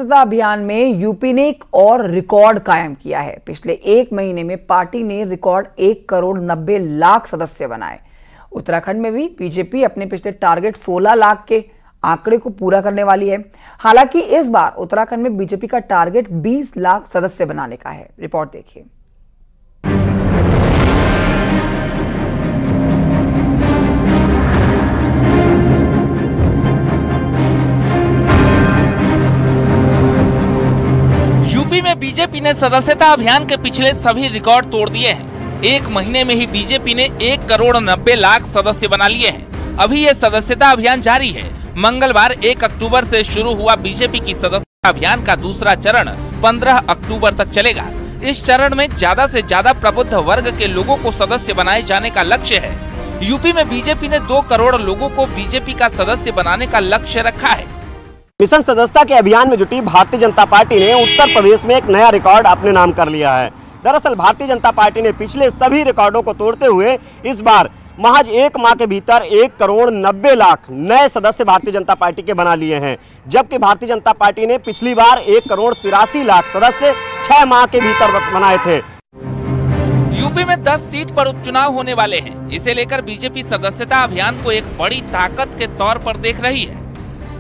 सदस्यता अभियान में यूपी ने एक और रिकॉर्ड कायम किया है। पिछले एक महीने में पार्टी ने रिकॉर्ड 1,90,00,000 सदस्य बनाए। उत्तराखंड में भी बीजेपी अपने पिछले टारगेट 16 लाख के आंकड़े को पूरा करने वाली है। हालांकि इस बार उत्तराखंड में बीजेपी का टारगेट 20 लाख सदस्य बनाने का है। रिपोर्ट देखिए। यूपी में बीजेपी ने सदस्यता अभियान के पिछले सभी रिकॉर्ड तोड़ दिए हैं। एक महीने में ही बीजेपी ने 1,90,00,000 सदस्य बना लिए हैं। अभी ये सदस्यता अभियान जारी है। मंगलवार 1 अक्टूबर से शुरू हुआ बीजेपी की सदस्यता अभियान का दूसरा चरण 15 अक्टूबर तक चलेगा। इस चरण में ज्यादा से ज्यादा प्रबुद्ध वर्ग के लोगों को सदस्य बनाए जाने का लक्ष्य है। यूपी में बीजेपी ने 2 करोड़ लोगों को बीजेपी का सदस्य बनाने का लक्ष्य रखा है। मिशन सदस्यता के अभियान में जुटी भारतीय जनता पार्टी ने उत्तर प्रदेश में एक नया रिकॉर्ड अपने नाम कर लिया है। दरअसल भारतीय जनता पार्टी ने पिछले सभी रिकॉर्डों को तोड़ते हुए इस बार महज एक माह के भीतर 1,90,00,000 नए सदस्य भारतीय जनता पार्टी के बना लिए हैं, जबकि भारतीय जनता पार्टी ने पिछली बार 1,83,00,000 सदस्य 6 माह के भीतर बनाए थे। यूपी में 10 सीट पर उपचुनाव होने वाले हैं। इसे लेकर बीजेपी सदस्यता अभियान को एक बड़ी ताकत के तौर पर देख रही है।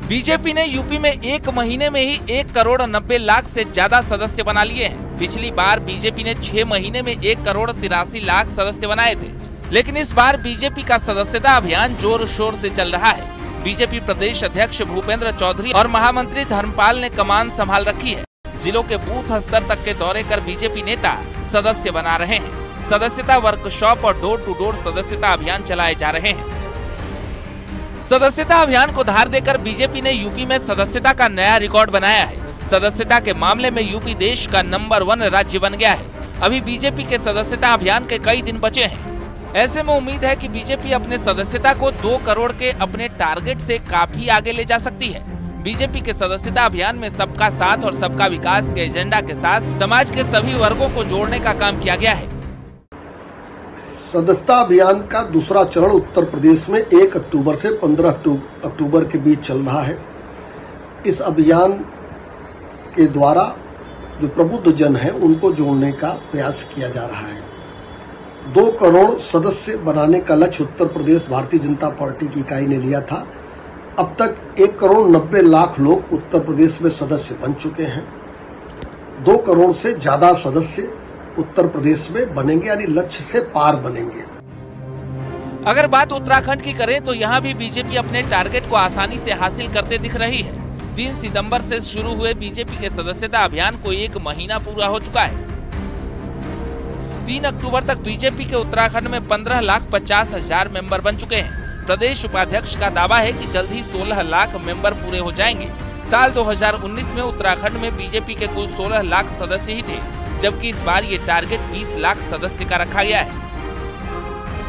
बीजेपी ने यूपी में एक महीने में ही 1,90,00,000 से ज्यादा सदस्य बना लिए हैं। पिछली बार बीजेपी ने 6 महीने में 1,83,00,000 सदस्य बनाए थे, लेकिन इस बार बीजेपी का सदस्यता अभियान जोर शोर से चल रहा है। बीजेपी प्रदेश अध्यक्ष भूपेंद्र चौधरी और महामंत्री धर्मपाल ने कमान संभाल रखी है। जिलों के बूथ स्तर तक के दौरे कर बीजेपी नेता सदस्य बना रहे हैं। सदस्यता वर्कशॉप और डोर टू डोर सदस्यता अभियान चलाए जा रहे हैं। सदस्यता अभियान को धार देकर बीजेपी ने यूपी में सदस्यता का नया रिकॉर्ड बनाया है। सदस्यता के मामले में यूपी देश का नंबर 1 राज्य बन गया है। अभी बीजेपी के सदस्यता अभियान के कई दिन बचे हैं। ऐसे में उम्मीद है कि बीजेपी अपने सदस्यता को 2 करोड़ के अपने टारगेट से काफी आगे ले जा सकती है। बीजेपी के सदस्यता अभियान में सबका साथ और सबका विकास के एजेंडा के साथ समाज के सभी वर्गों को जोड़ने का काम किया गया है। सदस्यता अभियान का दूसरा चरण उत्तर प्रदेश में 1 अक्टूबर से 15 अक्टूबर के बीच चल रहा है। इस अभियान के द्वारा जो प्रबुद्ध जन है उनको जोड़ने का प्रयास किया जा रहा है। 2 करोड़ सदस्य बनाने का लक्ष्य उत्तर प्रदेश भारतीय जनता पार्टी की इकाई ने लिया था। अब तक 1,90,00,000 लोग उत्तर प्रदेश में सदस्य बन चुके हैं। 2 करोड़ से ज्यादा सदस्य उत्तर प्रदेश में बनेंगे, यानी लक्ष्य से पार बनेंगे। अगर बात उत्तराखंड की करें तो यहाँ भी बीजेपी अपने टारगेट को आसानी से हासिल करते दिख रही है। 3 सितंबर से शुरू हुए बीजेपी के सदस्यता अभियान को 1 महीना पूरा हो चुका है। 3 अक्टूबर तक बीजेपी के उत्तराखंड में 15,50,000 मेंबर बन चुके हैं। प्रदेश उपाध्यक्ष का दावा है कि जल्द ही 16 लाख मेंबर पूरे हो जाएंगे। साल 2019 में उत्तराखंड में बीजेपी के कुल 16 लाख सदस्य ही थे, जबकि इस बार ये टारगेट 20 लाख सदस्य का रखा गया है।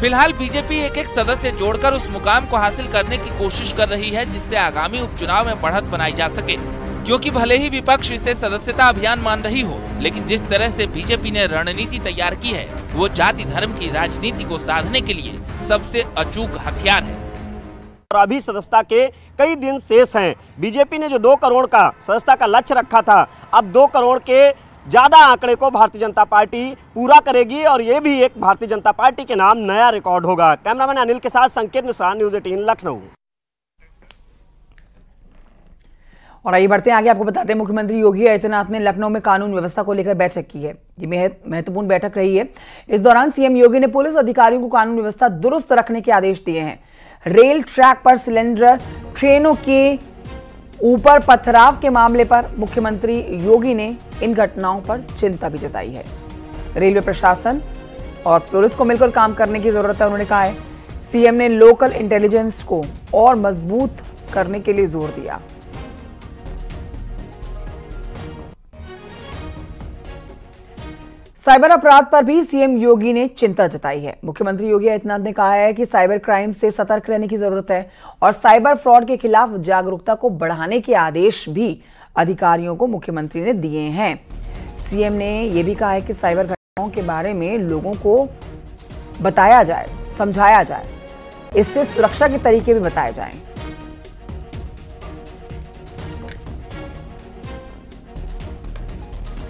फिलहाल बीजेपी एक सदस्य जोड़कर उस मुकाम को हासिल करने की कोशिश कर रही है, जिससे आगामी उपचुनाव में बढ़त बनाई जा सके। क्योंकि भले ही विपक्ष इसे सदस्यता अभियान मान रही हो, लेकिन जिस तरह से बीजेपी ने रणनीति तैयार की है वो जाति धर्म की राजनीति को साधने के लिए सबसे अचूक हथियार है। और अभी सदस्यता के कई दिन शेष हैं। बीजेपी ने जो 2 करोड़ का सदस्यता का लक्ष्य रखा था, अब 2 करोड़ के ज्यादा आंकड़े को भारतीय जनता पार्टी पूरा करेगी और ये भी एक भारतीय जनता पार्टी के नाम नया रिकॉर्ड होगा। कैमरामैन अनिल के साथ संकेत मिश्रा, न्यूज़ 18 लखनऊ। और आइए बढ़ते हैं आगे। आपको बताते हैं मुख्यमंत्री योगी आदित्यनाथ ने लखनऊ में कानून व्यवस्था को लेकर बैठक की है। ये महत्वपूर्ण बैठक रही है। इस दौरान सीएम योगी ने पुलिस अधिकारियों को कानून व्यवस्था दुरुस्त रखने के आदेश दिए हैं। रेल ट्रैक पर सिलेंडर, ट्रेनों के ऊपर पथराव के मामले पर मुख्यमंत्री योगी ने इन घटनाओं पर चिंता भी जताई है। रेलवे प्रशासन और पुलिस को मिलकर काम करने की जरूरत है, उन्होंने कहा है। सीएम ने लोकल इंटेलिजेंस को और मजबूत करने के लिए जोर दिया। साइबर अपराध पर भी सीएम योगी ने चिंता जताई है। मुख्यमंत्री योगी आदित्यनाथ ने कहा है कि साइबर क्राइम से सतर्क रहने की जरूरत है और साइबर फ्रॉड के खिलाफ जागरूकता को बढ़ाने के आदेश भी अधिकारियों को मुख्यमंत्री ने दिए हैं। सीएम ने यह भी कहा है कि साइबर घटनाओं के बारे में लोगों को बताया जाए, समझाया जाए, इससे सुरक्षा के तरीके भी बताए जाएं।